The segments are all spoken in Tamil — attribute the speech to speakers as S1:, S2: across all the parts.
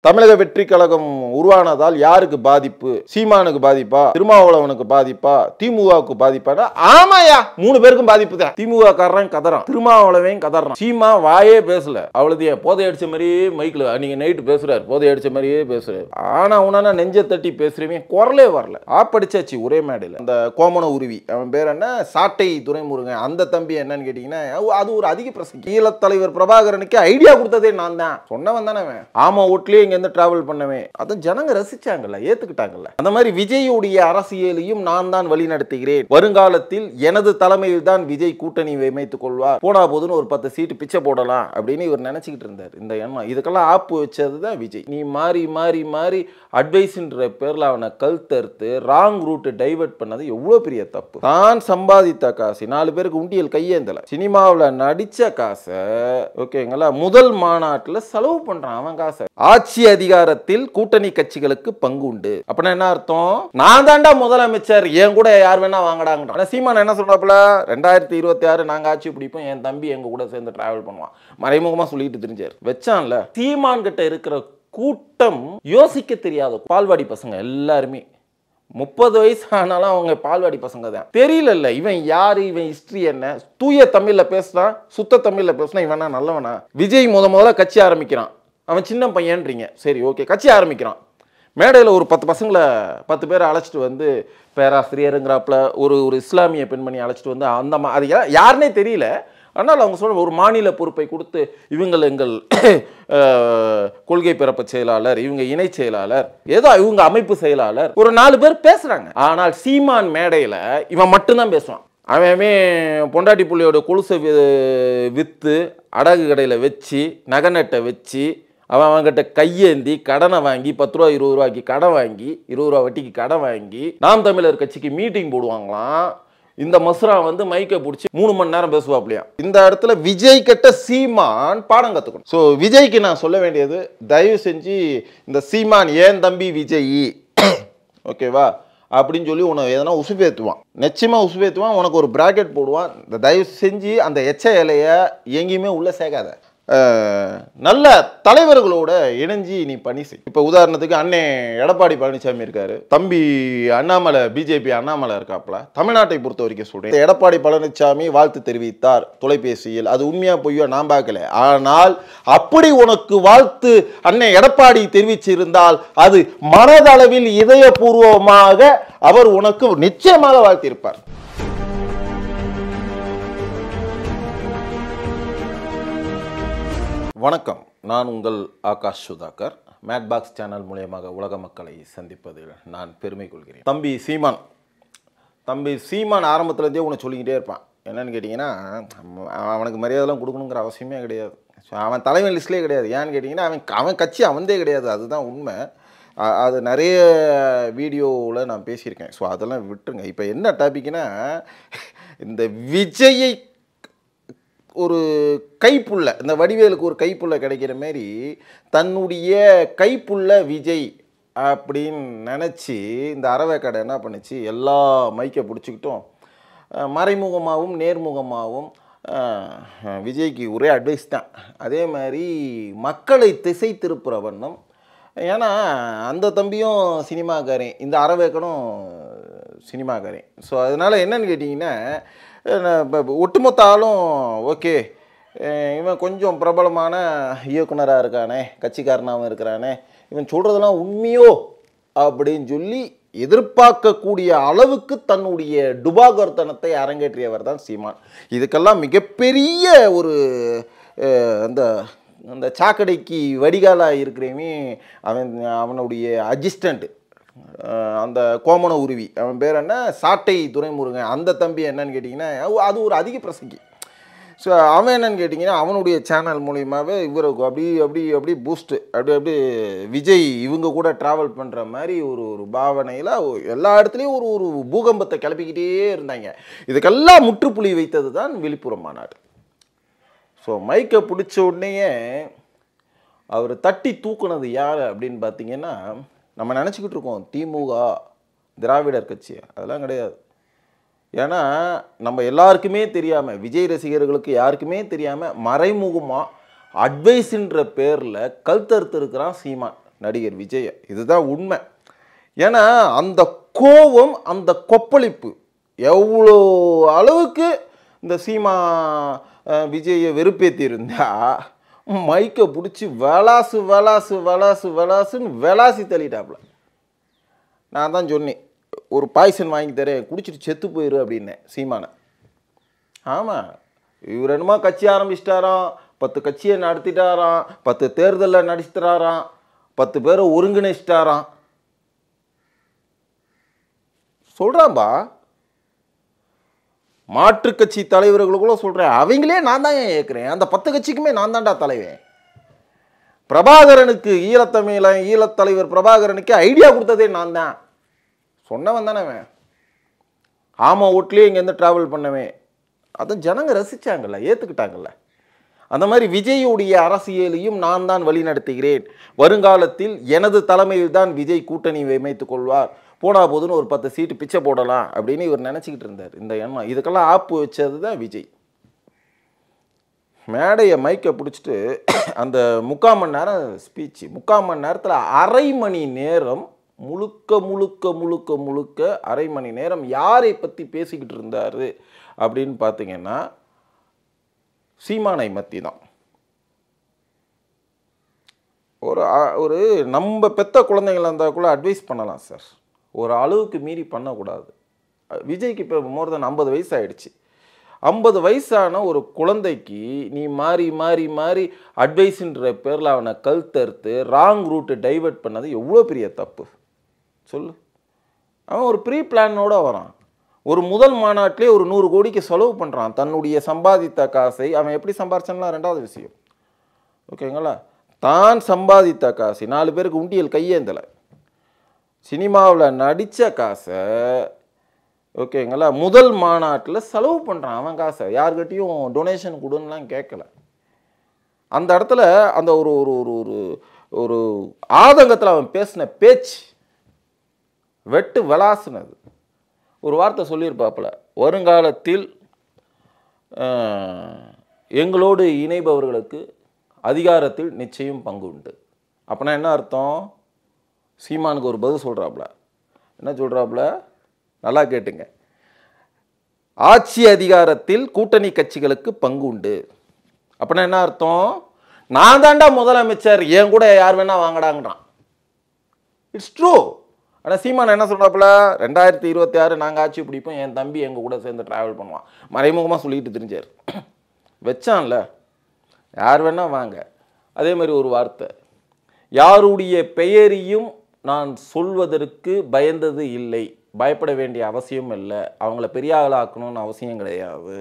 S1: தமிழக வெற்றி கழகம் உருவானதால் யாருக்கு பாதிப்பு? சீமானுக்கு பாதிப்பா, திருமாவளவனுக்கு பாதிப்பா, திமுகவுக்கு பாதிப்பா? ஆமாயா, 3 பேருக்கும் பாதிப்பு தான். திமுக காரன் கதறான், திருமாவளவன் கதறான், சீமா வாயே பேசல, அவ்வளவு போதை அடிச்ச மாதிரியே மைக்ல நீங்க நைட்டு பேசுறாரு, போதை அடிச்ச மாதிரியே பேசுறாரு. ஆனா உனா நெஞ்ச தட்டி பேசுறவன் குரலே வரல. ஆப்படிச்சாச்சு ஒரே மேடையில். அந்த கோமண உருவி அவன் பேர் என்ன, சாட்டை துரைமுருகன், அந்த தம்பி என்னன்னு கேட்டீங்கன்னா அது ஒரு அதிக பிரசங்கி. ஈழ தலைவர் பிரபாகரனுக்கு ஐடியா கொடுத்ததே நான் தான். சொன்னவன் தானே அவன். ஆமா ஓட்லயே இங்க இருந்து டிராவல் பண்ணவே, அதை ஜனங்க ரசிச்சாங்கல்ல, ஏத்துக்கிட்டாங்கல்ல. அந்த மாதிரி விஜயுடைய அரசியலையும் நான் தான் வழி நடத்துகிறேன், வருங்காலத்தில் எனது தலைமையில் தான் விஜய் கூட்டணி அமைத்துக் கொள்வார், போனா போதுன்னு ஒரு 10 சீட்டு பிச்சை போடலாம் அப்படின்னு இவர் நினைச்சுக்கிட்டு இருந்தார். இந்த எண்ணம் இதுக்கெல்லாம் ஆப்பு வச்சதுதான் விஜய். நீ மாறி மாறி மாறி அட்வைஸ்ன்ற பேர்ல அவனை கழுத்தறுத்து ராங் ரூட் டைவர்ட் பண்ணது எவ்வளவு பெரிய தப்பு. தான் சம்பாதித்த காசு 4 பேருக்கு உண்டியல் கையேந்தல, சினிமாவில் நடிச்ச காசை ஓகேங்களா முதல் மாநாட்டில் செலவு பண்றான் அவன் காசை. ஆட்சி அதிகாரத்தில் கூட்டணி கட்சிகளுக்கு பங்கு உண்டு அப்படின்னா என்ன அர்த்தம்? நான் தாண்டா முதலமைச்சர், என் கூட யார் வேணா வாங்கடாங்க. சீமான் என்ன சொல்றாப்புல, 2026 நாங்க ஆட்சி பிடிப்போம், என் தம்பி எங்க கூட சேர்ந்து டிராவல் பண்ணுவான், மறைமுகமா சொல்லிட்டு தெரிஞ்சார். வச்சான்ல. சீமான் கிட்ட இருக்கிற கூட்டம் யோசிக்க தெரியாத பால்வாடி பசங்க எல்லாருமே. 30 வயசு ஆனாலும் அவங்க பால்வாடி பசங்க தான். தெரியல இவன் யாரு, இவன் ஹிஸ்டரி என்ன, தூய தமிழ்ல பேசுறான், சுத்த தமிழ்ல பேசுனா இவனா நல்லவனா? விஜய் முதல்ல கட்சி ஆரம்பிக்கிறான், அவன் சின்ன பையன்றீங்க, சரி ஓகே, கட்சி ஆரம்பிக்கிறான். மேடையில் ஒரு 10 பசங்களை 10 பேரை அழைச்சிட்டு வந்து பேராசிரியருங்கிறாப்புல ஒரு இஸ்லாமிய பெண்மணி அழைச்சிட்டு வந்து அந்த அது யாருன்னே தெரியல. ஆனால் அவங்க சொல்ற ஒரு மாநில பொறுப்பை கொடுத்து இவங்க எங்கள் கொள்கை பிறப்பு செயலாளர், இவங்க இணை செயலாளர், ஏதோ இவங்க அமைப்பு செயலாளர், ஒரு 4 பேர் பேசுறாங்க. ஆனால் சீமான் மேடையில் இவன் மட்டும்தான் பேசுவான். அவன் பொண்டாட்டி புள்ளியோட கொலுசை விற்று அடகு கடையில் வச்சு நகநட்டை வச்சு அவன்கிட்ட கையேந்தி கடனை வாங்கி 10 ரூபா 20 ரூபாய்க்கு கடன் வாங்கி 20 ரூபா வட்டிக்கு கடன் வாங்கி நாம் தமிழர் கட்சிக்கு மீட்டிங் போடுவாங்களாம். இந்த மசுரா வந்து மைக்கை பிடிச்சி 3 மணி நேரம் பேசுவாப்லையா. இந்த இடத்துல விஜய் கிட்ட சீமான் பாடம் கற்றுக்கணும். ஸோ விஜய்க்கு நான் சொல்ல வேண்டியது, தயவு செஞ்சு இந்த சீமான் ஏன் தம்பி விஜய் ஓகேவா அப்படின்னு சொல்லி உனக்கு எதனா உசுப்பேற்றுவான், நிச்சயமாக உசுப்பேற்றுவான், உனக்கு ஒரு பிராக்கெட் போடுவான். இந்த தயவு செஞ்சு அந்த எச்ச இலையை எங்கேயுமே உள்ள சேர்க்காத. நல்ல தலைவர்களோட இணைஞ்சி நீ பணி செய். இப்போ உதாரணத்துக்கு அண்ணே எடப்பாடி பழனிசாமி இருக்காரு, தம்பி அண்ணாமலை பிஜேபி அண்ணாமலை இருக்காப்புல. தமிழ்நாட்டை பொறுத்த வரைக்கும் சொல்றேன், எடப்பாடி பழனிசாமி வாழ்த்து தெரிவித்தார் தொலைபேசியில், அது உண்மையா பொய்யா நான் பார்க்கல. ஆனால் அப்படி உனக்கு வாழ்த்து அண்ணே எடப்பாடி தெரிவிச்சிருந்தால் அது மனதளவில் இதயபூர்வமாக அவர் உனக்கு நிச்சயமாக வாழ்த்திருப்பார். வணக்கம், நான் உங்கள் ஆகாஷ் சுதாகர். மேட்பாக்ஸ் சேனல் மூலமாக உலக மக்களை சந்திப்பதில் நான் பெருமை கொள்கிறேன். தம்பி சீமான் ஆரம்பத்துலேருந்தே உன்னை சொல்லிக்கிட்டே இருப்பான். என்னன்னு கேட்டிங்கன்னா, அவனுக்கு மரியாதைலாம் கொடுக்கணுங்கிற அவசியமே கிடையாது. அவன் தலைமை லிஸ்ட்லேயே கிடையாது. ஏன்னு கேட்டிங்கன்னா அவன் கட்சி அவன்தே கிடையாது, அதுதான் உண்மை. அது நிறைய வீடியோவில் நான் பேசியிருக்கேன். ஸோ அதெல்லாம் விட்டுருங்க. இப்போ என்ன டாபிக்னா, இந்த விஜயை ஒரு கைப்புள்ள, இந்த வடிவேலுக்கு ஒரு கைப்புள்ள கிடைக்கிற மாரி தன்னுடைய கைப்புள்ள விஜய் அப்படின்னு நினச்சி இந்த அறவேக்காடை என்ன பண்ணுச்சு, எல்லா மைக்கை பிடிச்சிக்கிட்டும் மறைமுகமாகவும் நேர்முகமாகவும் விஜய்க்கு ஒரே அட்வைஸ் தான். அதே மாதிரி மக்களை திசை திருப்புற வண்ணம். ஏன்னா அந்த தம்பியும் சினிமாக்காரன், இந்த அறவேக்கனும் சினிமாக்காரன். ஸோ அதனால் என்னன்னு கேட்டிங்கன்னா, ஒட்டுமொத்த ஆளும் ஓகே இவன் கொஞ்சம் பிரபலமான இயக்குனராக இருக்கானே, கட்சிக்காரனாகவும் இருக்கிறானே, இவன் சொல்கிறதெல்லாம் உண்மையோ அப்படின்னு சொல்லி எதிர்பார்க்கக்கூடிய அளவுக்கு தன்னுடைய டுபாகர்த்தனத்தை அரங்கேற்றியவர் தான் சீமான். இதுக்கெல்லாம் மிகப்பெரிய ஒரு அந்த சாக்கடைக்கு வடிகாலாக இருக்கிறவன் அவனுடைய அசிஸ்டண்ட்டு, அந்த கோமண உருவி அவன் பேர் என்ன, சாட்டை துரைமுருகன், அந்த தம்பி என்னன்னு கேட்டிங்கன்னா அது ஒரு அதிக பிரசங்கி. ஸோ அவன் என்னன்னு கேட்டிங்கன்னா அவனுடைய சேனல் மூலியமாகவே இவருக்கு அப்படி பூஸ்ட்டு அப்படி விஜய் இவங்க கூட ட்ராவல் பண்ணுற மாதிரி ஒரு பாவனையில் எல்லா இடத்துலையும் ஒரு பூகம்பத்தை கிளப்பிக்கிட்டே இருந்தாங்க. இதுக்கெல்லாம் முற்றுப்புள்ளி வைத்தது தான் விழுப்புரம் மாநாடு. ஸோ மைக்கை பிடிச்ச உடனேயே அவர் தட்டி தூக்குனது யார் அப்படின்னு பார்த்தீங்கன்னா, நம்ம நினச்சிக்கிட்டு இருக்கோம் திமுக திராவிடர் கட்சி, அதெல்லாம் கிடையாது. ஏன்னா நம்ம எல்லாருக்குமே தெரியாமல், விஜய் ரசிகர்களுக்கு யாருக்குமே தெரியாமல் மறைமுகமாக அட்வைஸுன்ற பேரில் கழுத்தறுத்து இருக்கிறான் சீமான். நடிகர் விஜய். இதுதான் உண்மை. ஏன்னா அந்த கோபம், அந்த கொப்பளிப்பு எவ்வளோ அளவுக்கு இந்த சீமா விஜயை வெறுப்பேற்றி இருந்தா மைக்கை பிடிச்சி விளாசுன்னு விளாசி தள்ளிட்டாப்புல. நான் தான் சொன்னேன், ஒரு பாய்சன் வாங்கி தரேன், குடிச்சிட்டு செத்து போயிரு அப்படின்னேன் சீமானை. ஆமாம், இவர் என்னமோ கட்சி ஆரம்பிச்சிட்டாராம், 10 கட்சியை நடத்திட்டாராம், 10 தேர்தலில் நடிச்சிட்டாராம், 10 பேரை ஒருங்கிணைச்சிட்டாராம் சொல்கிறான்பா. மாற்று கட்சி தலைவர்களுக்குள்ள சொல்கிறேன், அவங்களே நான் தான் ஏன் கேட்குறேன், அந்த 10 கட்சிக்குமே நான் தான்டா தலைவன். பிரபாகரனுக்கு ஈழத்தலைவர் பிரபாகரனுக்கு ஐடியா கொடுத்ததே நான் தான். சொன்னவன் தானே அவன். ஆமாம், ஓட்லேயே இங்கேருந்து ட்ராவல் பண்ணவேன். அதை ஜனங்க ரசித்தாங்கல்ல, ஏற்றுக்கிட்டாங்கல்ல. அந்த மாதிரி விஜயுடைய அரசியலையும் நான் தான் வழி நடத்துகிறேன். வருங்காலத்தில் எனது தலைமையில் தான் விஜய் கூட்டணி அமைத்துக் கொள்வார். போனா போதுன்னு ஒரு 10 சீட்டு பிச்சை போடலாம் அப்படின்னு இவர் நினச்சிக்கிட்டு இருந்தார். இந்த எண்ணம் இதுக்கெல்லாம் ஆப்பு வச்சது தான் விஜய். மேடையை மைக்கை பிடிச்சிட்டு அந்த 3/4 மணி நேரம் ஸ்பீச்சு, 3/4 மணி நேரத்தில் அரை மணி நேரம் முழுக்க அரை மணி நேரம் யாரை பற்றி பேசிக்கிட்டு இருந்தார் அப்படின்னு பார்த்தீங்கன்னா சீமானை மத்தி தான். ஒரு நம்ம பெத்த குழந்தைங்களா இருந்தால் கூட அட்வைஸ் பண்ணலாம் சார், ஒரு அளவுக்கு மீறி பண்ணக்கூடாது. விஜய்க்கு இப்போ மோர் தென் 50 வயசு ஆயிடுச்சு. 50 வயசான ஒரு குழந்தைக்கு நீ மாறி அட்வைஸுன்ற பேரில் அவனை கழுத்தறுத்து ராங் ரூட்டு டைவெர்ட் பண்ணது எவ்வளோ பெரிய தப்பு சொல்லு. அவன் ஒரு ப்ரீ பிளானோட வரான். ஒரு முதல் மாநாட்டிலே ஒரு 100 கோடிக்கு செலவு பண்ணுறான். தன்னுடைய சம்பாதித்த காசை அவன் எப்படி சம்பாரிச்சான்லாம் 2வது விஷயம். ஓகேங்களா? தான் சம்பாதித்த காசை 4 பேருக்கு உண்டியல் கையேந்தலை, சினிமாவில் நடித்த காசை ஓகேங்களா முதல் மாநாட்டில் செலவு பண்ணுறான். அவன் காசை யார்கிட்டையும் டொனேஷன் கொடுன்னுலாம் கேட்கல. அந்த இடத்துல அந்த ஒரு ஒரு ஒரு ஒரு ஒரு ஆதங்கத்தில் அவன் பேசின பேச்சு வெட்டு விளாசுனது. ஒரு வார்த்தை சொல்லியிருப்பாப்புல, வருங்காலத்தில் எங்களோடு இணைபவர்களுக்கு அதிகாரத்தில் நிச்சயம் பங்கு உண்டு. அப்படின்னா என்ன அர்த்தம்? சீமானுக்கு ஒரு பதில் சொல்கிறாப்புல. என்ன சொல்கிறாப்புல நல்லா கேட்டுங்க. ஆட்சி அதிகாரத்தில் கூட்டணி கட்சிகளுக்கு பங்கு உண்டு. அப்படின்னா என்ன அர்த்தம்? நான் தாண்டா முதலமைச்சர், என் கூட யார் வேணா வாங்கடாங்கிறான். It's true. ஆனால் சீமான் என்ன சொல்கிறாப்புல, 2026 நாங்கள் ஆட்சி பிடிப்போம், என் தம்பி எங்கள் கூட சேர்ந்து ட்ராவல் பண்ணுவான். மறைமுகமாக சொல்லிட்டு தெரிஞ்சார். வச்சான்ல, யார் வேணா வாங்க. அதே மாதிரி ஒரு வார்த்தை, யாருடைய பெயரையும் நான் சொல்வதற்கு பயந்தது இல்லை, பயப்பட வேண்டிய அவசியம் இல்லை, அவங்கள பெரிய ஆளாக்கணும்னு அவசியம் கிடையாது,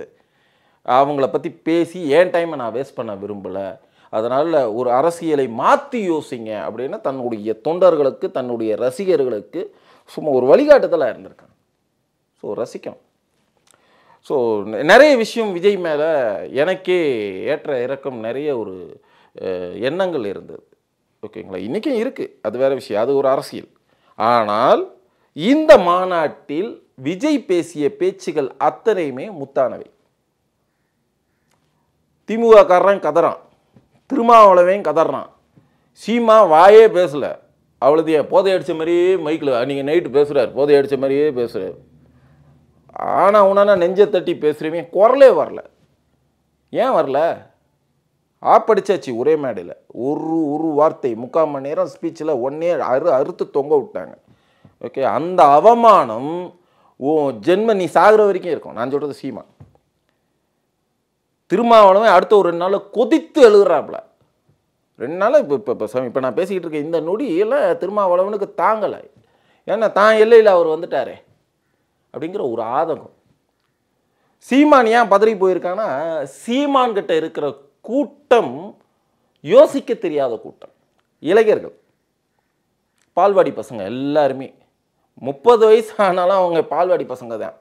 S1: அவங்கள பற்றி பேசி ஏன் டைமை நான் வேஸ்ட் பண்ண விரும்பலை, அதனால் ஒரு அரசியலை மாற்றி யோசிங்க அப்படின்னு தன்னுடைய தொண்டர்களுக்கு தன்னுடைய ரசிகர்களுக்கு சும்மா ஒரு வழிகாட்டுதலாக இருந்திருக்காங்க. ஸோ ரசிக்கணும். ஸோ நிறைய விஷயம் விஜய் மேலே எனக்கே ஏற்ற இறக்கம் நிறைய ஒரு எண்ணங்கள் இருந்தது. ஓகேங்களா? இன்றைக்கும் இருக்குது, அது வேறு விஷயம், அது ஒரு அரசியல். ஆனால் இந்த மாநாட்டில் விஜய் பேசிய பேச்சுகள் அத்தனையுமே முத்தானவை. திமுக காரன் கதறான், திருமாவளவன் கதறான், சீமா வாயே பேசலை, அவ்வளோதைய போதை அடித்த மாதிரியே மைக்கில் நீங்கள் நைட்டு பேசுகிறார், போதை அடித்த மாதிரியே பேசுகிறார். ஆனால் உனா நெஞ்சை தட்டி பேசுகிறவன் குரலே வரல. ஏன் வரல? ஆப்படிச்சாச்சு ஒரே மேடையில். ஒரு வார்த்தை 3/4 மணி நேரம் ஸ்பீச்சில் ஒன்னே அறுத்து தொங்க விட்டாங்க. ஓகே, அந்த அவமானம் ஓ ஜென்ம நீ சாகிற வரைக்கும் இருக்கும். நான் சொல்கிறது சீமா. திருமாவளவன் அடுத்த ஒரு 2 நாள் கொதித்து எழுதுறாப்புல. 2 நாள் இப்போ நான் பேசிக்கிட்டு இருக்கேன் இந்த நொடியில் திருமாவளவனுக்கு தாங்கலை. ஏன்னா தான் எல்லையில் அவர் வந்துட்டாரே அப்படிங்கிற ஒரு ஆதங்கம். சீமான் ஏன் பதறி போயிருக்கான்னா, சீமான் கிட்ட இருக்கிற கூட்டம் யோசிக்க தெரியாத கூட்டம். இளைஞர்கள், பால்வாடி பசங்க எல்லாருமே 30 வயசு ஆனாலும் அவங்க பால்வாடி பசங்க தான்.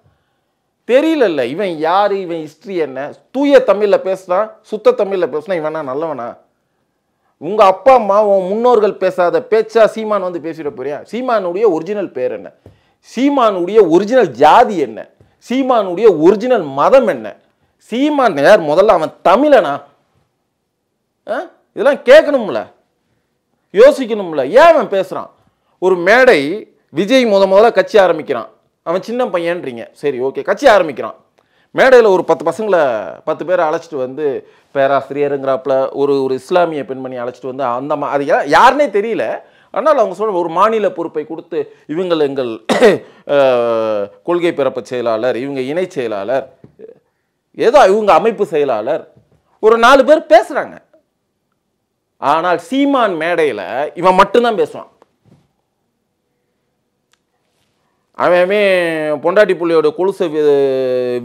S1: தெரியல இவன் யார், இவன் ஹிஸ்ட்ரி என்ன, தூய தமிழில் பேசுனா சுத்த தமிழில் பேசுனா இவனா நல்லவனா? உங்கள் அப்பா அம்மா உன் முன்னோர்கள் பேசாத பேச்சா சீமான் வந்து பேசிட போறியா? சீமானுடைய ஒரிஜினல் பேர் என்ன? சீமானுடைய ஒரிஜினல் ஜாதி என்ன? சீமானுடைய ஒரிஜினல் மதம் என்ன? சீமான் யார் முதல்ல? அவன் தமிழனா? இதெல்லாம் கேட்கணும்ல. யோசிக்கணும்ல, ஏன் அவன் பேசுகிறான்? ஒரு மேடை, விஜய் முதல்ல கட்சி ஆரம்பிக்கிறான். அவன் சின்ன பையன்றீங்க, சரி ஓகே, கட்சி ஆரம்பிக்கிறான். மேடையில் ஒரு 10 பசங்களை 10 பேரை அழைச்சிட்டு வந்து பேராசிரியருங்கிறாப்புல ஒரு இஸ்லாமிய பெண்மணி அழைச்சிட்டு வந்து அந்த அது யாருன்னே தெரியல. ஆனால் அவங்க சொல்ற ஒரு மாநில பொறுப்பை கொடுத்து இவங்கள் எங்கள் கொள்கை பிறப்பு செயலாளர், இவங்க இணை செயலாளர், ஏதோ இவங்க அமைப்பு செயலாளர், ஒரு 4 பேர் பேசுகிறாங்க. ஆனால் சீமான் மேடையில் இவன் மட்டும்தான் பேசுவான். அவன் பொண்டாட்டி புள்ளியோட கொலுசை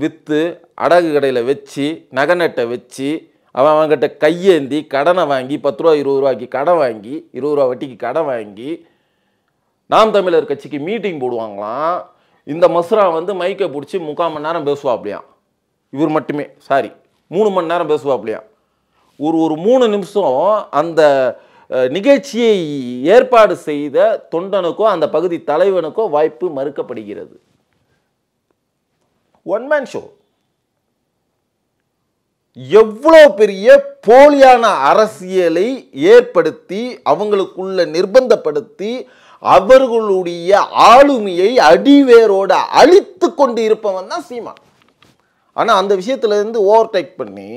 S1: விற்று அடகு கடையில் வச்சு நகநட்டை வச்சு அவன்கிட்ட கையேந்தி கடனை வாங்கி 10 ரூபா 20 ரூபாய்க்கு கடன் வாங்கி 20 ரூபா வட்டிக்கு கடன் வாங்கி நாம் தமிழர் கட்சிக்கு மீட்டிங் போடுவாங்களாம். இந்த மசுரா வந்து மைக்கை பிடிச்சி 3/4 மணி நேரம் பேசுவா அப்படியா, இவர் மட்டுமே, சாரி 3 மணி நேரம் பேசுவா அப்படியா. ஒரு 3 நிமிஷம் அந்த நிகழ்ச்சியை ஏற்பாடு செய்த தொண்டனுக்கோ அந்த பகுதி தலைவனுக்கோ வாய்ப்பு மறுக்கப்படுகிறது. One man show. எவ்வளோ பெரிய போலியான அரசியலை ஏற்படுத்தி அவங்களுக்குள்ள நிர்பந்தப்படுத்தி அவர்களுடைய ஆளுமையை அடிவேரோட அழித்து கொண்டு இருப்பவன் தான் சீமான். ஆனால் அந்த விஷயத்துல இருந்து ஓவர்டேக் பண்ணி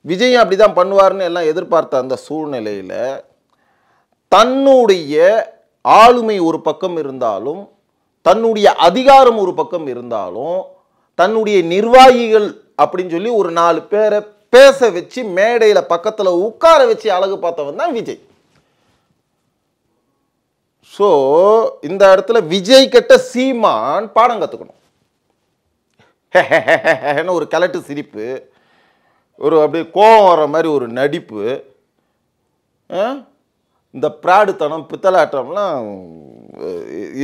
S1: விஜய் அப்படிதான் பண்ணுவார்னு எல்லாம் எதிர்பார்த்த அந்த சூழ்நிலையில் தன்னுடைய ஆளுமை ஒரு பக்கம் இருந்தாலும், தன்னுடைய அதிகாரம் ஒரு பக்கம் இருந்தாலும், தன்னுடைய நிர்வாகிகள் அப்படின்னு சொல்லி ஒரு 4 பேரை பேச வச்சு மேடையில் பக்கத்தில் உட்கார வச்சு அழகு பார்த்தவன் தான் விஜய். ஸோ இந்த இடத்துல விஜய் கிட்ட சீமான் பாடம் கற்றுக்கணும். ஒரு கலட்டு சிரிப்பு, ஒரு அப்படியே கோவம் வர மாதிரி ஒரு நடிப்பு, இந்த பிராடுத்தனம் பித்தலாட்டம்லாம்,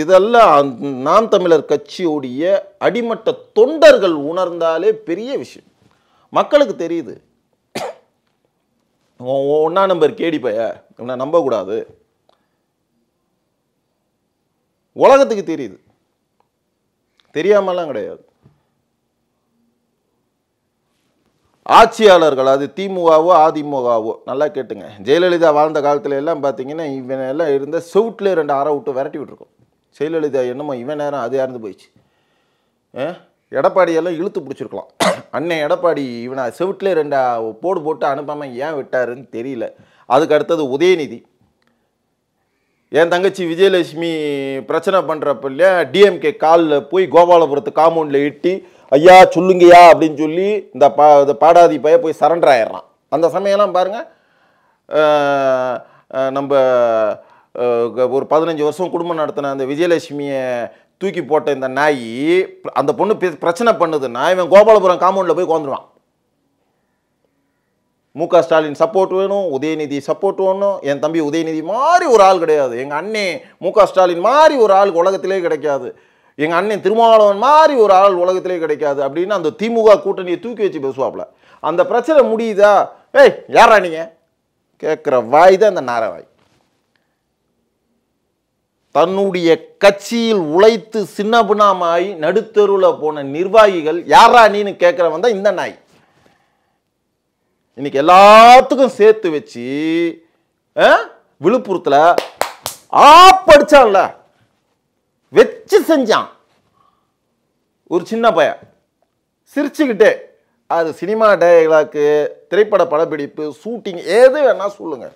S1: இதெல்லாம் நாம் தமிழர் கட்சியுடைய அடிமட்ட தொண்டர்கள் உணர்ந்தாலே பெரிய விஷயம். மக்களுக்கு தெரியுது. 1 நம்பர் கேடி பைய இவனை நம்பக்கூடாது, உலகத்துக்கு தெரியுது, தெரியாமலாம் கிடையாது. ஆட்சியாளர்கள், அது திமுகவோ அதிமுகவோ, நல்லா கேட்டுங்க, ஜெயலலிதா வாழ்ந்த காலத்துல எல்லாம் பார்த்தீங்கன்னா இவன் எல்லாம் இருந்த செவுட்டில் 2 அறை விட்டு விரட்டி விட்டுருக்கோம். ஜெயலலிதா என்னமோ இவன் நேரம் அது இறந்து போயிடுச்சு. எடப்பாடியெல்லாம் இழுத்து பிடிச்சிருக்கலாம். அண்ணன் எடப்பாடி இவனை செவுட்டில் 2 போடு போட்டு அனுப்பாமல் ஏன் விட்டாருன்னு தெரியல. அதுக்கு அடுத்தது உதயநிதி. என் தங்கச்சி விஜயலட்சுமி பிரச்சனை பண்ணுறப்ப இல்லையா, டிஎம்கே காலில் போய் கோபாலபுரத்து காம்பவுண்டில் இட்டி ஐயா சொல்லுங்கய்யா அப்படின்னு சொல்லி இந்த பாடாதி பைய போய் சரண்டர் ஆயிடுறான். அந்த சமயம்லாம் பாருங்கள், நம்ம ஒரு 15 வருஷம் குடும்பம் நடத்தின அந்த விஜயலட்சுமியை தூக்கி போட்ட இந்த நாய், அந்த பொண்ணு பிரச்சனை பண்ணுதுன்னா இவன் கோபாலபுரம் காம்பவுண்டில் போய் உட்காந்துருவான். மு.க. ஸ்டாலின் சப்போர்ட் வேணும், உதயநிதி சப்போர்ட் வேணும். என் தம்பி உதயநிதி மாதிரி ஒரு ஆள் கிடையாது, எங்கள் அண்ணே மு.க. ஸ்டாலின் மாதிரி ஒரு ஆள் உலகத்திலே கிடைக்காது, எங்கள் அண்ணன் திருமாவளவன் மாதிரி ஒரு ஆள் உலகத்திலே கிடைக்காது அப்படின்னு அந்த திமுக கூட்டணியை தூக்கி வச்சு பேசுவாப்புல. அந்த பிரச்சனை முடியுதா, ஏய் யாரா நீங்க கேட்குற வாய் தான் இந்த நாரவாய். தன்னுடைய கட்சியில் உழைத்து சின்ன பின்னாமாய் நடுத்தருவில் போன நிர்வாகிகள் யாரா நீன்னு கேட்குறவன் தான் இந்த நாய். இன்னைக்கு எல்லாத்துக்கும் சேர்த்து வச்சு விழுப்புரத்தில் ஆப்படிச்சான்ல, வச்சு செஞ்சான் ஒரு சின்ன பையன் சிரிச்சுக்கிட்டே. அது சினிமா டயலாக்கு, திரைப்பட படப்பிடிப்பு, ஷூட்டிங், எது வேணா சொல்லுங்க.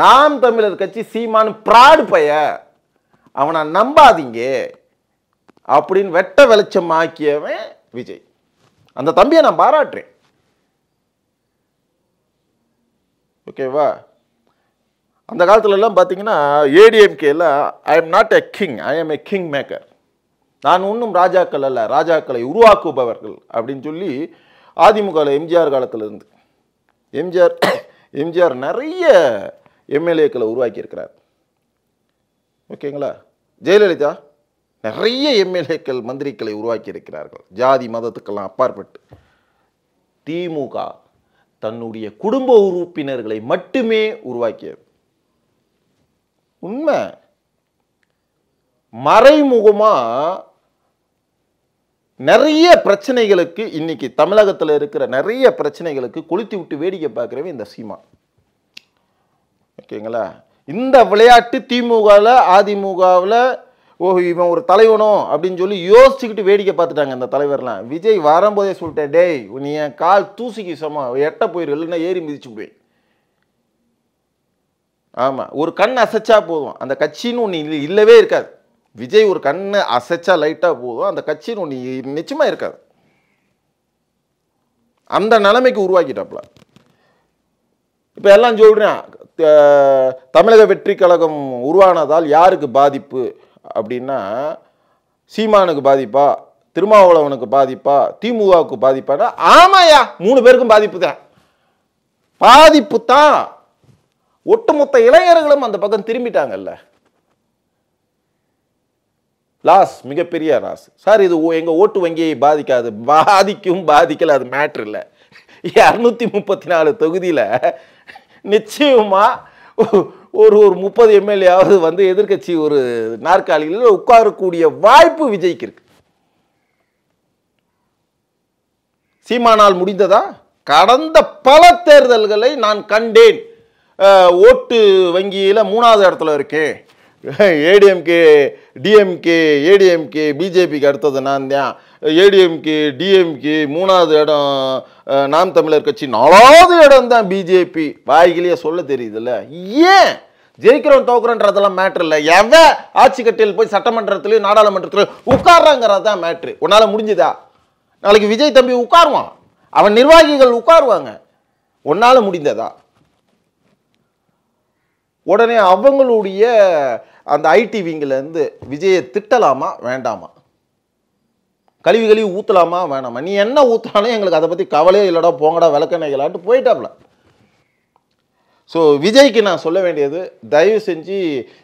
S1: நாம் தமிழர் கட்சி சீமான் பிராடு பைய, அவனை நம்பாதீங்க அப்படின்னு வெட்ட வெளிச்சம் ஆக்கியவன் விஜய். அந்த தம்பியை நான் பாராட்டுறேன். ஓகேவா? அந்த காலத்துல எல்லாம் பார்த்தீங்கன்னா ஏடிஎம்கேல I am not a king, I am a king maker. நான் ஒன்றும் ராஜாக்கள் அல்ல, ராஜாக்களை உருவாக்குபவர்கள் அப்படின்னு சொல்லி அதிமுக எம்ஜிஆர் காலத்தில் இருந்து எம்ஜிஆர் நிறைய எம்எல்ஏக்களை உருவாக்கி இருக்கிறார். ஓகேங்களா? ஜெயலலிதா நிறைய எம்எல்ஏக்கள் மந்திரிகளை உருவாக்கி இருக்கிறார்கள், ஜாதி மதத்துக்கெல்லாம் அப்பாற்பட்டு. திமுக தன்னுடைய குடும்ப உறுப்பினர்களை மட்டுமே உருவாக்கியது. உண்மை. மறைமுகமா நிறைய பிரச்சனைகளுக்கு, இன்னைக்கு தமிழகத்தில் இருக்கிற நிறைய பிரச்சனைகளுக்கு கொளுத்தி விட்டு வேடிக்கை பார்க்கிறவே இந்த சீமான். ஓகேங்களா? இந்த விளையாட்டு திமுகவில் அதிமுகவில் இவன் ஒரு தலைவனோ அப்படின்னு சொல்லி யோசிச்சுக்கிட்டு வேடிக்கை பார்த்துட்டாங்க இந்த தலைவர்லாம். விஜய் வரும்போதே சொல்லிட்டேன், டேய் நீ என் கால் தூசிக்கு சமம், எட்ட போயிரு, இல்லைன்னா ஏறி மிதிச்சு போய். ஆமாம், ஒரு கண் அசைச்சா போதும், அந்த கட்சின்னு ஒன்று இல்லவே இருக்காது. விஜய் ஒரு கண்ணை அசைச்சா லைட்டாக போதும், அந்த கட்சின்னு ஒன்று நிச்சயமாக இருக்காது. அந்த நிலைமைக்கு உருவாக்கிட்டாப்ல. இப்போ எல்லாம் சொல்கிறேன், தமிழக வெற்றி கழகம் உருவானதால் யாருக்கு பாதிப்பு அப்படின்னா, சீமானுக்கு பாதிப்பா, திருமாவளவனுக்கு பாதிப்பா, திமுகவுக்கு பாதிப்பானா? ஆமாயா, 3 பேருக்கும் பாதிப்பு தான். பாதிப்பு தான். ஒட்டுமொத்த இளைஞர்களும் அந்த பக்கம் திரும்பிட்டாங்கல்ல. லாஸ், மிகப்பெரிய லாஸ். சார் இது எங்க ஓட்டு வங்கியை பாதிக்காது. பாதிக்கும், பாதிக்கல, அது மேட்ரு இல்லை. 234 தொகுதியில் நிச்சயமா ஒரு 30 எம்எல்ஏயாவது வந்து எதிர்கட்சி ஒரு நாற்காலியில் உட்காரக்கூடிய வாய்ப்பு விஜய்க்கு இருக்கு. சீமானால் முடிந்ததா? கடந்த பல தேர்தல்களை நான் கண்டேன். ஓட்டு வங்கியில் 3வது இடத்துல இருக்கேன். ஏடிஎம்கே, டிஎம்கே, ஏடிஎம்கே, பிஜேபிக்கு அடுத்தது நான் தான். ஏடிஎம்கே, டிஎம்கே 3வது இடம், நாம் தமிழர் கட்சி 4வது இடம் தான் பிஜேபி. வாய்கிலேயே சொல்ல தெரியுதுல்ல. ஏன் ஜெயிக்கிறோம் தோக்குறோன்றதெல்லாம் மேட்ரு இல்லை. எவன் ஆட்சி கட்டியில் போய் சட்டமன்றத்திலையும் நாடாளுமன்றத்திலையும் உட்கார்றாங்கிறது தான் மேட்ரு. உன்னால் முடிஞ்சுதா? நாளைக்கு விஜய் தம்பி உட்காருவான், அவன் நிர்வாகிகள் உட்காருவாங்க. உன்னால் முடிந்ததா? உடனே அவங்களுடைய அந்த ஐடி விங்கிலேருந்து விஜயை திட்டலாமா வேண்டாமா, கழுவி ஊற்றலாமா வேணாமா, நீ என்ன ஊற்றினாலும் எங்களுக்கு அதை பற்றி கவலையே இல்லைடா, போங்கடா விளக்கணைகளான்ட்டு போயிட்டாப்ல. ஸோ விஜய்க்கு நான் சொல்ல வேண்டியது, தயவு செஞ்சு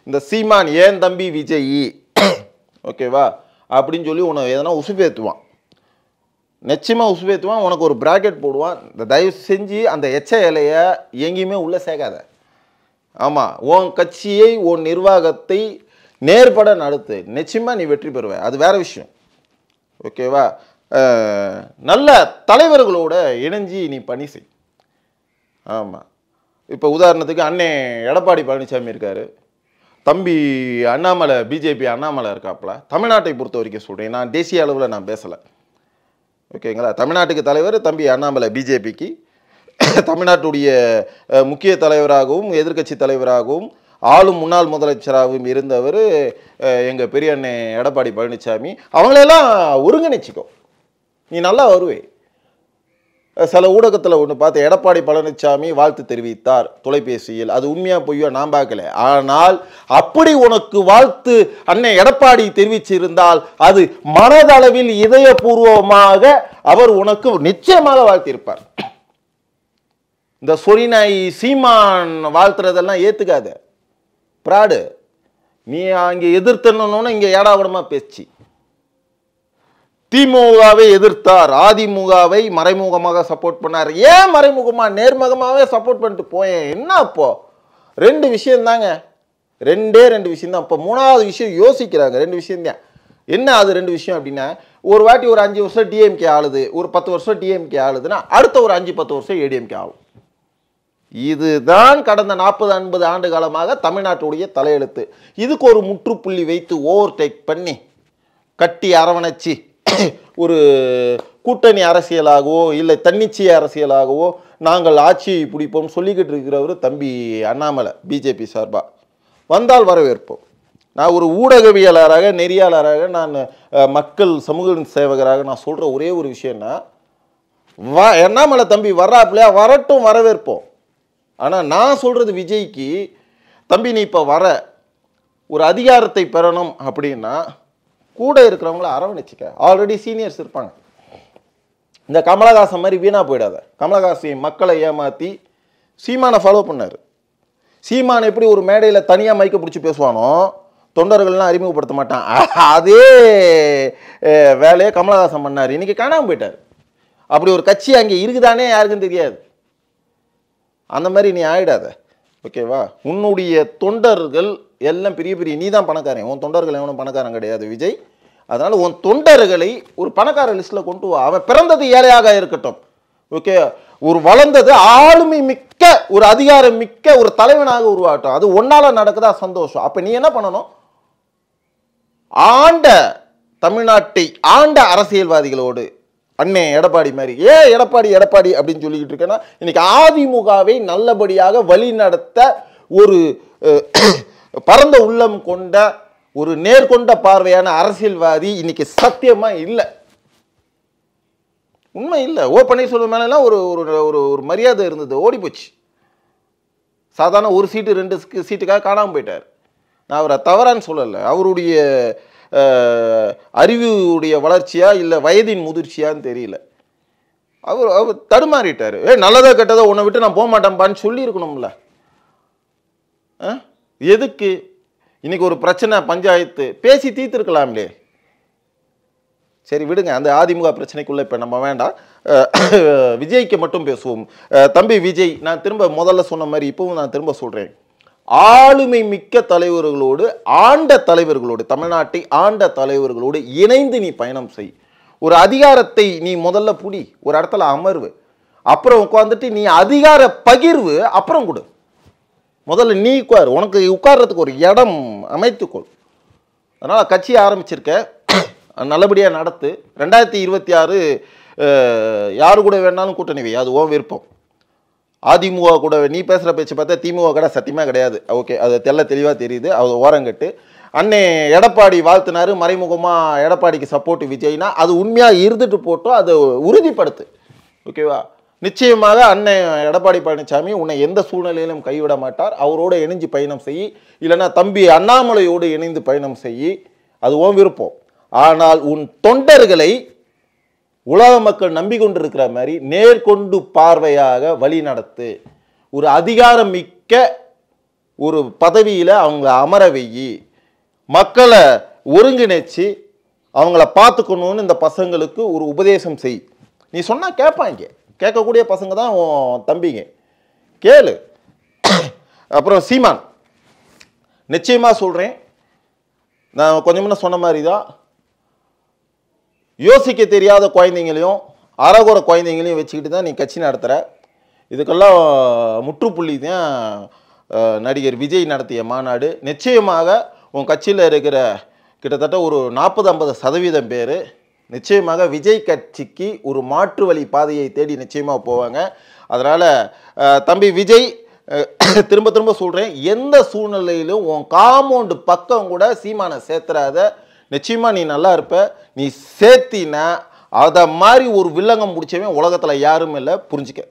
S1: இந்த சீமான் ஏன் தம்பி விஜய் ஓகேவா அப்படின்னு சொல்லி உன்னை எதனா உசுப்பேற்றுவான், நிச்சயமாக உசுப்பேற்றுவான், உனக்கு ஒரு பிராக்கெட் போடுவான். இந்த தயவு செஞ்சு அந்த எச்ச இலையை எங்கேயுமே உள்ளே சேர்க்காத. ஆமாம், உன் கட்சியை, உன் நிர்வாகத்தை நேர்பட நடத்து, நிச்சயமாக நீ வெற்றி பெறுவ, அது வேற விஷயம். ஓகேவா? நல்ல தலைவர்களோட இணைஞ்சி நீ பணி செய். ஆமாம், இப்போ உதாரணத்துக்கு அண்ணே எடப்பாடி பழனிசாமி இருக்காரு, தம்பி அண்ணாமலை, பிஜேபி அண்ணாமலை இருக்காப்புல. தமிழ்நாட்டை பொறுத்த வரைக்கும் சொல்கிறேன், நான் தேசிய அளவில் நான் பேசலை. ஓகேங்களா? தமிழ்நாட்டுக்கு தலைவர் தம்பி அண்ணாமலை, பிஜேபிக்கு தமிழ்நாட்டுடைய முக்கிய தலைவராகவும் எதிர்கட்சி தலைவராகவும் ஆளும் முன்னாள் முதலமைச்சராகவும் இருந்தவர் எங்கள் பெரிய அண்ணன் எடப்பாடி பழனிசாமி. அவங்களெல்லாம் ஒருங்கிணைச்சிக்கோ, நீ நல்லா வருவே. சில ஊடகத்தில் ஒன்று பார்த்து, எடப்பாடி பழனிசாமி வாழ்த்து தெரிவித்தார் தொலைபேசியில். அது உண்மையாக பொய்யா நான் பார்க்கல. ஆனால் அப்படி உனக்கு வாழ்த்து அண்ணன் எடப்பாடி தெரிவிச்சிருந்தால் அது மனதளவில் இதயபூர்வமாக அவர் உனக்கு நிச்சயமாக வாழ்த்தியிருப்பார். இந்த சொரிநாய் சீமான் வாழ்த்துறதெல்லாம் ஏற்றுக்காத, பிராடு. நீ அங்கே எதிர்த்தணுன்னு இங்கே ஏடாவிடமாக பேச்சு. திமுகவை எதிர்த்தார், அதிமுகவை மறைமுகமாக சப்போர்ட் பண்ணார். ஏன் மறைமுகமாக? நேர்முகமாகவே சப்போர்ட் பண்ணிட்டு போயேன். என்ன அப்போ? 2 விஷயம் தாங்க, 2 விஷயம் தான். இப்போ 3வது விஷயம் யோசிக்கிறாங்க. 2 விஷயம் தான். என்ன அது 2 விஷயம் அப்படின்னா, ஒரு வாட்டி ஒரு 5 வருஷம் டிஎம்கே ஆளுது, ஒரு 10 வருஷம் டிஎம்கே ஆளுதுன்னா அடுத்த ஒரு 5-10 வருஷம் ஏடிஎம்கே ஆகும். இதுதான் கடந்த 40-50 ஆண்டு காலமாக தமிழ்நாட்டுடைய தலையெழுத்து. இதுக்கு ஒரு முற்றுப்புள்ளி வைத்து ஓவர்டேக் பண்ணி கட்டி அரவணைச்சி ஒரு கூட்டணி அரசியலாகவோ இல்லை தன்னிச்சை அரசியலாகவோ நாங்கள் ஆட்சியை பிடிப்போம் சொல்லிக்கிட்டு இருக்கிறவர் தம்பி அண்ணாமலை, பிஜேபி சார்பாக வந்தால் வரவேற்போம். நான் ஒரு ஊடகவியலாளராக, நெறியாளராக, நான் மக்கள் சமூக சேவகராக நான் சொல்கிற ஒரே ஒரு விஷயம்னா, அண்ணாமலை தம்பி வர்றாப்புலையா, வரட்டும், வரவேற்போம். ஆனால் நான் சொல்கிறது விஜய்க்கு, தம்பி நீ இப்போ வர ஒரு அதிகாரத்தை பெறணும் அப்படின்னா கூட இருக்கிறவங்கள அரவணைச்சிக்க. ஆல்ரெடி சீனியர்ஸ் இருப்பாங்க. இந்த கமலஹாசன் மாதிரி வீணாக போயிடாத. கமலஹாசன் மக்களை ஏமாற்றி சீமானை ஃபாலோ பண்ணார். சீமான் எப்படி ஒரு மேடையில் தனியாக மைக்க பிடிச்சி பேசுவானோ, தொண்டர்கள்லாம் அறிமுகப்படுத்த மாட்டான், அதே வேலையை கமலஹாசன் பண்ணார். இன்றைக்கி காணாமல் போயிட்டார். அப்படி ஒரு கட்சி அங்கே இருக்குதானே யாருக்கும் தெரியாது. அந்த மாதிரி நீ ஆயிடாத. ஓகேவா? உன்னுடைய தொண்டர்கள் எல்லாம் பெரிய பெரிய, நீ தான் பணக்காரன், உன் தொண்டர்கள் எவனும் பணக்காரன் கிடையாது விஜய். அதனால் உன் தொண்டர்களை ஒரு பணக்கார லிஸ்ட்டில் கொண்டு வா. அவன் பிறந்தது ஏழையாக இருக்கட்டும், ஓகே, ஒரு வளர்ந்தது ஆளுமை மிக்க ஒரு அதிகாரம் மிக்க ஒரு தலைவனாக உருவாட்டும். அது ஒன்னால நடக்குதா சந்தோஷம். அப்ப நீ என்ன பண்ணணும்? ஆண்ட தமிழ்நாட்டை ஆண்ட அரசியல்வாதிகளோடு அண்ணே எடப்பாடி மாதிரி எடப்பாடி எடப்பாடி அப்படின்னு சொல்லிக்கிட்டு இருக்கேன்னா இன்னைக்கு அதிமுகவை நல்லபடியாக வழி நடத்த ஒரு பரந்த உள்ளம் கொண்ட ஒரு நேர்கொண்ட பார்வையான அரசியல்வாதி இன்னைக்கு சத்தியமா இல்லை. உண்மை இல்லை. ஓ பன்னீர்செல்வம் மேலாம் ஒரு ஒரு மரியாதை இருந்தது, ஓடி போச்சு. சாதாரண ஒரு சீட்டு 2 சீட்டுக்காக காணாமல் போயிட்டார். நான் அவரை தவறான்னு சொல்லலை. அவருடைய அறிவுடைய வளர்ச்சியா இல்லை வயதின் முதிர்ச்சியான்னு தெரியல. அவர் தடுமாறிட்டார். நல்லதா கெட்டதா உன்னை விட்டு நான் போக மாட்டேன்பான்னு சொல்லியிருக்கணும்ல. எதுக்கு இன்னைக்கு ஒரு பிரச்சனை பஞ்சாயத்து பேசி தீர்த்துருக்கலாம்லே. சரி விடுங்க, அந்த அதிமுக பிரச்சனைக்குள்ள இப்போ நம்ம வேண்டாம். விஜய்க்கு மட்டும் பேசுவோம். தம்பி விஜய், நான் திரும்ப முதல்ல சொன்ன மாதிரி இப்பவும் நான் திரும்ப சொல்றேன், ஆளுமை மிக்க தலைவர்களோடு ஆண்ட தலைவர்களோடு தமிழ்நாட்டை ஆண்ட தலைவர்களோடு இணைந்து நீ பயணம் செய். ஒரு அதிகாரத்தை நீ முதல்ல புடி, ஒரு இடத்துல அமர்வு, அப்புறம் உட்கார்ந்துட்டு நீ அதிகார பகிர்வு அப்புறம் கொடு. முதல்ல நீ உட்கார், உனக்கு உட்கார்றதுக்கு ஒரு இடம் அமைத்துக்கொள். அதனால கட்சி ஆரம்பிச்சிருக்க, நல்லபடியாக நடத்து. 2026 யாரு கூட வேணாலும் கூட்டணி வை, அது உன் விருப்பம். அதிமுக கூட நீ பேசுகிற பேச்சு பார்த்தா திமுக கூட சத்தியமாக கிடையாது. ஓகே, அது தெளிவாக தெரியுது. அது ஓரங்கட்டு. அண்ணே எடப்பாடி வாழ்த்தினாரு, மறைமுகமாக எடப்பாடிக்கு சப்போர்ட் விஜய்னா அது உண்மையாக இருந்துட்டு போட்டோம், அதை உறுதிப்படுத்து. ஓகேவா? நிச்சயமாக அண்ணன் எடப்பாடி பழனிசாமி உன்னை எந்த சூழ்நிலையிலும் கைவிட மாட்டார். அவரோடு இணைஞ்சு பயணம் செய், இல்லைன்னா தம்பி அண்ணாமலையோடு இணைந்து பயணம் செய், அது உன் விருப்பம். ஆனால் உன் தொண்டர்களை உலக மக்கள் நம்பிக்கொண்டிருக்கிற மாதிரி நேர்கொண்டு பார்வையாக வழி நடத்து. ஒரு அதிகாரம் மிக்க ஒரு பதவியில் அவங்கள அமர வெயி, மக்களை ஒருங்கிணைச்சு அவங்கள பார்த்துக்கணும்னு இந்த பசங்களுக்கு ஒரு உபதேசம் செய். நீ சொன்னால் கேட்பாங்க, கேட்கக்கூடிய பசங்க தான் உன் தம்பிங்க, கேளு. அப்புறம் சீமான், நிச்சயமாக சொல்கிறேன், நான் கொஞ்சம் முன்ன சொன்ன மாதிரி தான், யோசிக்க தெரியாத குழந்தைங்களையும் அறகுற குழந்தைங்களையும் வச்சுக்கிட்டு தான் நீ கட்சி நடத்துகிற. இதுக்கெல்லாம் முற்றுப்புள்ளி தான் நடிகர் விஜய் நடத்திய மாநாடு. நிச்சயமாக உன் கட்சியில் இருக்கிற கிட்டத்தட்ட ஒரு 40-50% பேர் நிச்சயமாக விஜய் கட்சிக்கு ஒரு மாற்று வழி பாதையை தேடி நிச்சயமாக போவாங்க. அதனால் தம்பி விஜய், திரும்ப திரும்ப சொல்கிறேன், எந்த சூழ்நிலையிலும் உன் காம்பவுண்டு பக்கம் கூட சீமானை சேர்த்துறாத. நிச்சயமாக நீ நல்லா இருப்ப. நீ சேர்த்தினா அதை மாதிரி ஒரு வில்லங்கம் முடிச்சவன் உலகத்தில் யாரும் இல்லை, புரிஞ்சுக்க.